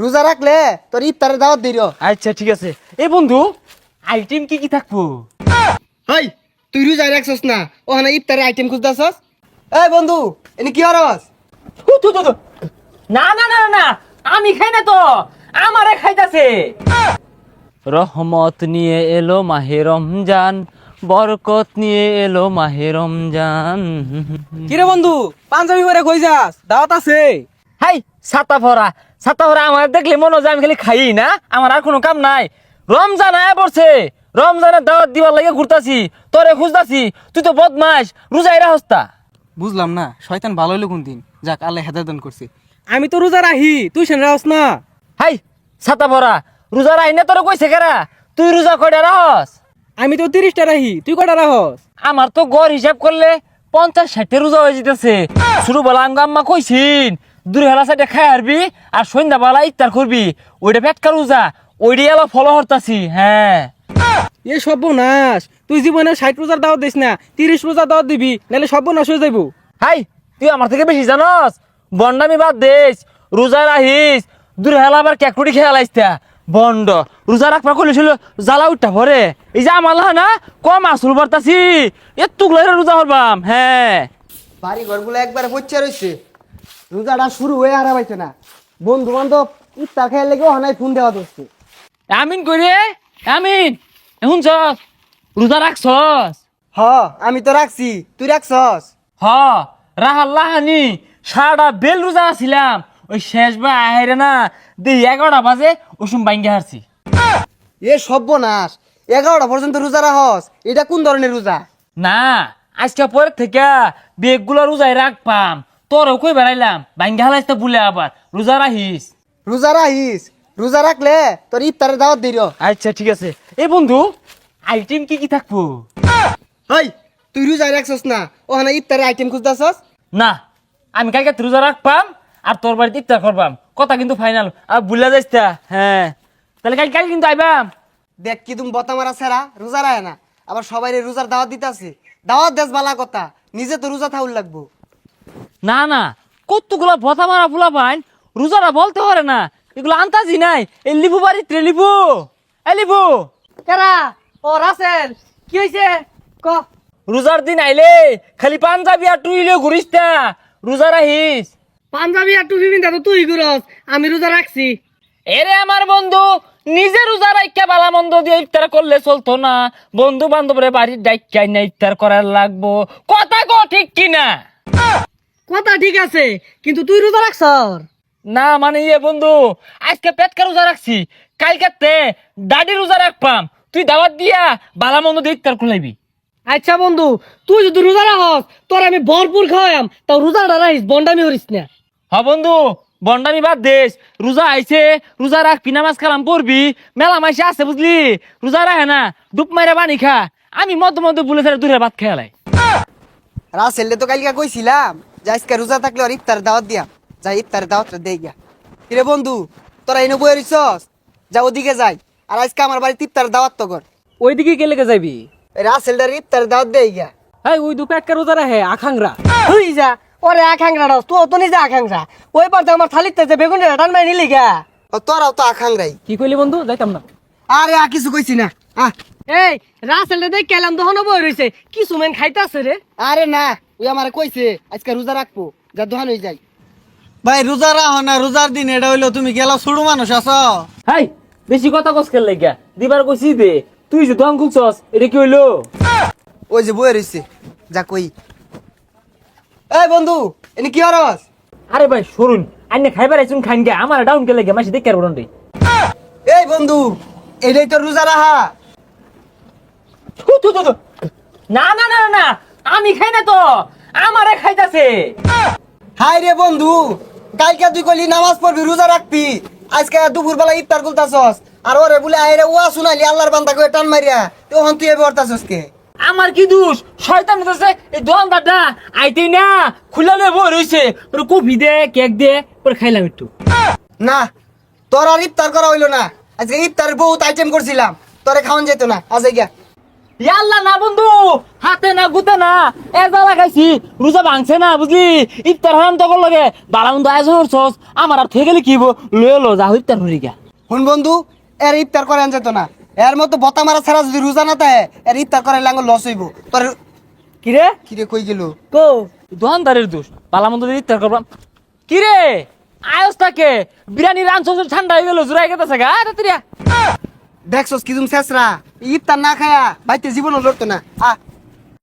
রোজা রাখলে তোর ইফতারের দাওয়াত দিল। আচ্ছা ঠিক আছে। এই বন্ধু আইটেম কি কি থাকবো? হাই, তুই রোজা রাখছস না, ওখানে ইফতারের আইটেম খুঁজতেছস? এই বন্ধু, এনে কি হরস? থু, থু, থু, থু। না না না না, আমি খাই না তো, আমারে খাইতাছে। রহমত নিয়ে এলো মাহে রমজান, বরকত নিয়ে এলো মাহে রমজান। কিরে বন্ধু, পাঞ্জাবি পরে কই যাস? দাওয়াত আছে। হাই ছাতা ভরা আমার দেখলে মনে হয় যে আমি খালি খাই না, আমার আর কোনো কাম নাই। রমজান আয়া পড়ছে, রমজানের দাওয়াত দিবার লাগে ঘুরতাছি, তোরে খুঁজতাছি, তুই তো বদমাস, রোজাই রাহস্তা। বুঝলাম না, শয়তান ভালো হইলো কোন দিন। যাক, আল্লাহ হেদায়েত করছে। আমি তো রোজা রাহি, তুই সেন রাহস না। হাই ছাতা ভরা, রোজা রাহি না তোরে কইছে কেরা? তুই রোজা কয়টা রাহস? আমি তো 30টা রাহি, তুই কটা রাহস? আমার তো গড় হিসাব করলে 50-60 রোজা হয়ে যেতেছে। শুরু বেলা আম্মা কইছিন দূরে হেলা সাইডে খাই হারবি আর সন্ধ্যা বেলা ইফতার করবি, ওইটা পেটকা রোজা, ওইটাই এলা ফলো হরতাছি। হ্যাঁ এ সর্বনাশ, তুই জীবনে 60 রোজার দাওয়াত দিস না, 30 রোজার দাওয়াত দিবি, নাহলে সর্বনাশ হয়ে যাইব। হাই তুই আমার থেকে বেশি জানস, বন্ডামি বাদ দেস, রোজা রাহিস, দূরে হেলা আবার ক্যাকুটি খেয়ালাইস। বন্ড রোজা রাখবা করলে ছিল জ্বালা উঠটা ভরে। এই যে আমার না কম আসল বার্তাছি, এতুগুলো রোজা হরবাম। হ্যাঁ বাড়ি ঘরগুলো একবারে পচে রয়েছে, রোজাটা শুরু হয়ে আর পাইছে না। বন্ধু বান্ধব ইফতার খেয়ে লেগে ওখানে ফোন দেওয়া দোষছে। আমিন কইরে আমিন, এখন চস রোজা রাখছস? হ, আমি তো রাখছি, তুই রাখছস? হ রাহাল্লাহানি সারাটা বেল রোজা আছিলাম, ওই শেষ বা আহেরে না দেই 11টা বাজে ওসুম বাইঙ্গে হারছি। এ সর্বনাশ, 11টা পর্যন্ত রোজা রাখস? এটা কোন ধরনের রোজা? না আজকে পরের থেকে বেগগুলো রোজায় রাখপাম, তোরও কই বেড়াইলাম বাইঙ্গে হালাইতে বলে আবার রোজা রাখিস। রোজা রাখিস? রোজা রাখলে তোর ইফতারের দাওয়াত দিল। আচ্ছা ঠিক আছে। এই বন্ধু আইটেম কি কি থাকবো? হাই, তুই রোজা রাখছস না, ওখানে ইফতারের আইটেম খুঁজতেছস? না আমি কালকে রোজা রাখপাম আর তোর বাড়িতে ইফতার করবাম, কথা কিন্তু ফাইনাল, আর ভুলা যাইস তা। হ্যাঁ তাহলে কাল কাল কিন্তু আইবাম। দেখ কি তুমি বতা মারা সেরা, রোজা রায় না, আবার সবাই রোজার দাওয়াত দিতেছে। দাওয়াত দেশ বালা কথা, নিজে তো রোজা থাউল লাগবো। না না, কতগুলো ভথা মারা ফুলা পাইন, রোজারা বলতে পারে না, এগুলো আন্তাজি নাই। এই লিবু বাড়িতে লিবু, এ লিবু কেরা? ও রাসেল, কি হইছে? ক। রোজার দিন আইলে খালি পাঞ্জাবি আর টুইলে ঘুরিস তা, রোজা রাহিস। পাঞ্জাবি আর টুপি পিন্ধা তো তুই করস, আমি রোজা রাখছি। এরে আমার বন্ধু, নিজে রোজা রাইকা বালা মন্দ দিয়ে ইফতার করলে চলতো না, বন্ধু বান্ধবরে বাড়ির ডাইকাই না ইফতার করার লাগবো, কথা কো ঠিক কিনা? কথা ঠিক আছে, কিন্তু তুই রোজা রাখছর? না মানে ইয়ে বন্ধু, আজকে পেটকা রোজা রাখছি, কালকে দাড়ি রোজা রাখপাম, তুই দাওয়াত দিয়া বালা মন্দ দিয়ে ইফতার করলাইবি। আচ্ছা বন্ধু, তুই যদি রোজা রাখস তোর আমি ভরপুর খাওয়াম, তাও রোজাটা রাখিস, বন্ডামি করিস না। হ বন্ধু, বন্ডামি বাদ দেশ, রোজা আইছে, রোজা রাখবি, নামাজ কালাম পড়বি, মেলা মাইসে আছে বুঝলি, রোজা রাখে না ডুব মাইরা পানি খা, আমি মধ্যে মধ্যে বলে তারা দূরে ভাত খেয়ালাই। রাসেললে তো কালকে কইছিলাম যে আজকে রোজা থাকলে আর ইফতারের দাওয়াত দিয়া, যা ইফতারের দাওয়াতটা দেই গিয়া। কিরে বন্ধু, তোরা এনে বই রইছস? যা ওদিকে যাই, আর আজকে আমার বাড়িতে ইফতারের দাওয়াত তো কর। ওইদিকে গেলে যাইবি? এই রাসেলটার ইফতারের দাওয়াত দেই গিয়া। এই ওই দু পেটকা রোজা রাখে আখাংরা, তুই যা ওরে আখাংরা রাস, তুই তো নিজে আখাংরা। ওই পারতে আমার থালিতে যে বেগুন টান মাই নিলি গা। ও তোরাও তো আখাংরাই। কি কইলি বন্ধু? যাইতাম না। আরে কিছু কইছি না। এই রাসেলটা দেখ কেলাম তখন বই রইছে, কিছু মেন খাইতাছে রে। আরে না, ওই আমারে কইছে আজকে রোজা রাখবো, যা দোহান হয়ে যাই। ভাই রোজা রাখো না, রোজার দিন এটা হইলো, তুমি গেলা ছোট মানুষ আছো। হাই বেশি কথা কস খেল লাগিয়া, দিবার কইছি দে, তুই যে দম খুলছস, এটা কি হইলো? ওই যে বই রইছে, যা কই। এই বন্ধু, এনে কি হরস? আরে ভাই সরুন, আইনে খাইবার আইছুন খাইন গে, আমার ডাউন কে লাগে মাসি দেখে আর বড়ন রে। এই বন্ধু, এটাই তো রোজা রাখা। থু, থু, থু, থু। না না না না, আমি খাই না তো, আমারে খাইতাছে। হাই রে বন্ধু, কালকে তুই কইলি নামাজ পড়বি, রোজা রাখবি, আজকে দুপুর বেলা ইফতার করতাছস, আর ওরে বলে আইরে ওয়া শুনাইলি আল্লাহর বান্দা কই টান মারিয়া, তখন তুই এবে করতাছস কে? আমার কি দোষ? শয়তান হইতাছে এই দোকানদারটা, আইতেই না খুলালে বই রইছে, ওরে কফি দে কেক দে, পরে খাইলাম একটু। না, তোর আর ইফতার করা হইলো না, আজকে ইফতারের বহুত আইটেম করছিলাম, তোরে খাওয়ান যেত না, আজ গিয়া। ইয়াল্লা না বন্ধু হাতে না গুতে না এ জ্বালা খাইছি রোজা ভাঙছে না বুঝলি ইফতার হারাম তখন লাগে বালা বন্ধু আয়োজন করছস আমার আর থেকে গেলে কি হইব লয়ে লো যা ইফতার হরি গা শুন বন্ধু এর ইফতার করে আন যেত না এর মতো বতা মারা ছাড়া যদি রোজা না থাকে এর ইফতার করে লাঙ্গ লস হইব তোর কিরে কিরে কই গেল কো দোকানদারের দোষ বালা বন্ধু ইফতার করলাম কি রে আয়স থাকে বিরিয়ানি রানছস ঠান্ডা হয়ে গেল জুড়াই গেছে গা রাত্রিয়া দেখছস কি তুমি শেষরা ইফতার না খায়া বাইতে জীবন লড়তো না